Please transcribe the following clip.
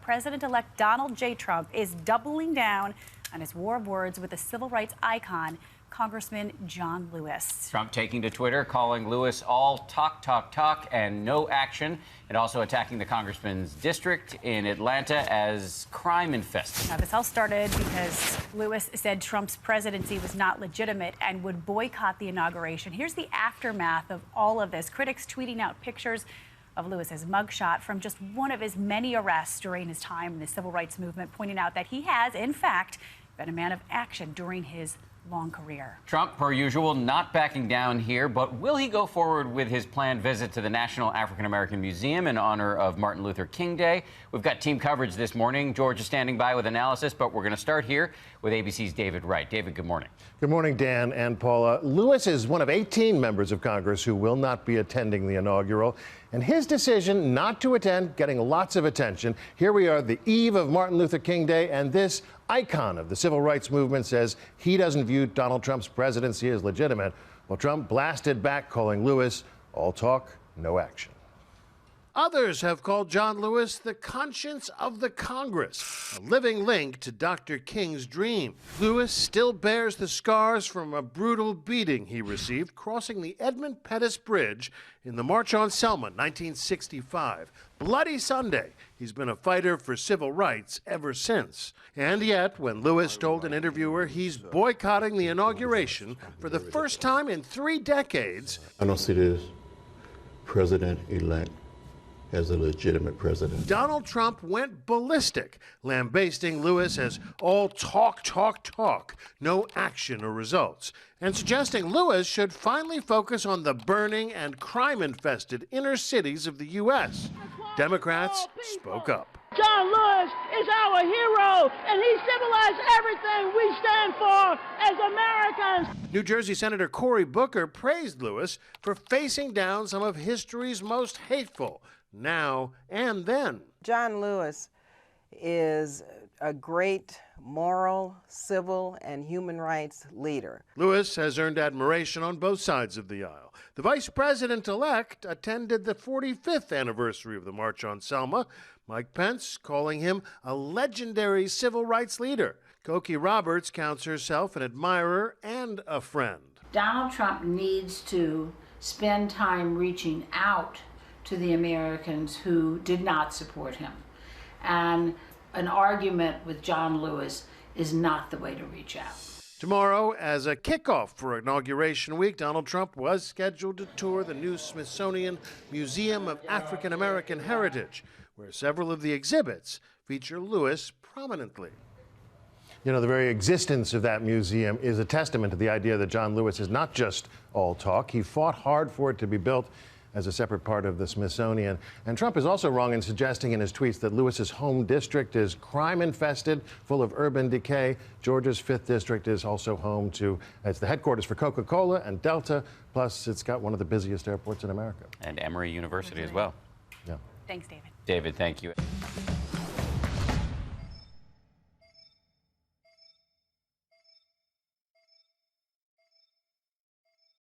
President-elect Donald J. Trump is doubling down on his war of words with the civil rights icon, Congressman John Lewis. Trump taking to Twitter, calling Lewis all talk, talk, talk, and no action, and also attacking the congressman's district in Atlanta as crime-infested. Now, this all started because Lewis said Trump's presidency was not legitimate and would boycott the inauguration. Here's the aftermath of all of this. Critics tweeting out pictures of Lewis's mugshot from just one of his many arrests during his time in the civil rights movement, pointing out that he has, in fact, been a man of action during his long career. Trump, per usual, not backing down here, but will he go forward with his planned visit to the National African American Museum in honor of Martin Luther King Day? We've got team coverage this morning. George is standing by with analysis, but we're going to start here with ABC's David Wright. David, good morning. Good morning, Dan and Paula. Lewis is one of 18 members of Congress who will not be attending the inaugural, and his decision not to attend getting lots of attention. Here we are, the eve of Martin Luther King Day, and this icon of the civil rights movement says he doesn't view Donald Trump's presidency as legitimate. Well, Trump blasted back, calling Lewis all talk, no action. Others have called John Lewis the conscience of the Congress, a living link to Dr. King's dream. Lewis still bears the scars from a brutal beating he received crossing the Edmund Pettus Bridge in the March on Selma, 1965. Bloody Sunday. He's been a fighter for civil rights ever since. And yet, when Lewis told an interviewer he's boycotting the inauguration for the first time in 3 decades, I don't see this president-elect as a legitimate president. Donald Trump went ballistic, lambasting Lewis as all talk, talk, talk, no action or results, and suggesting Lewis should finally focus on the burning and crime-infested inner cities of the U.S. Democrats spoke up. John Lewis is our hero, and he symbolized everything we stand for as Americans. New Jersey Senator Cory Booker praised Lewis for facing down some of history's most hateful, now and then. John Lewis is a great moral, civil, and human rights leader. Lewis has earned admiration on both sides of the aisle. The vice president-elect attended the 45th anniversary of the March on Selma. Mike Pence calling him a legendary civil rights leader. Cokie Roberts counts herself an admirer and a friend. Donald Trump needs to spend time reaching out to the Americans who did not support him. And an argument with John Lewis is not the way to reach out. Tomorrow, as a kickoff for Inauguration Week, Donald Trump was scheduled to tour the new Smithsonian Museum of African American Heritage, where several of the exhibits feature Lewis prominently. You know, the very existence of that museum is a testament to the idea that John Lewis is not just all talk. He fought hard for it to be built as a separate part of the Smithsonian. And Trump is also wrong in suggesting in his tweets that Lewis's home district is crime-infested, full of urban decay. Georgia's 5th District is also home to, it's the headquarters for Coca-Cola and Delta, plus it's got one of the busiest airports in America. And Emory University as well. Yeah. Thanks, David. David, thank you.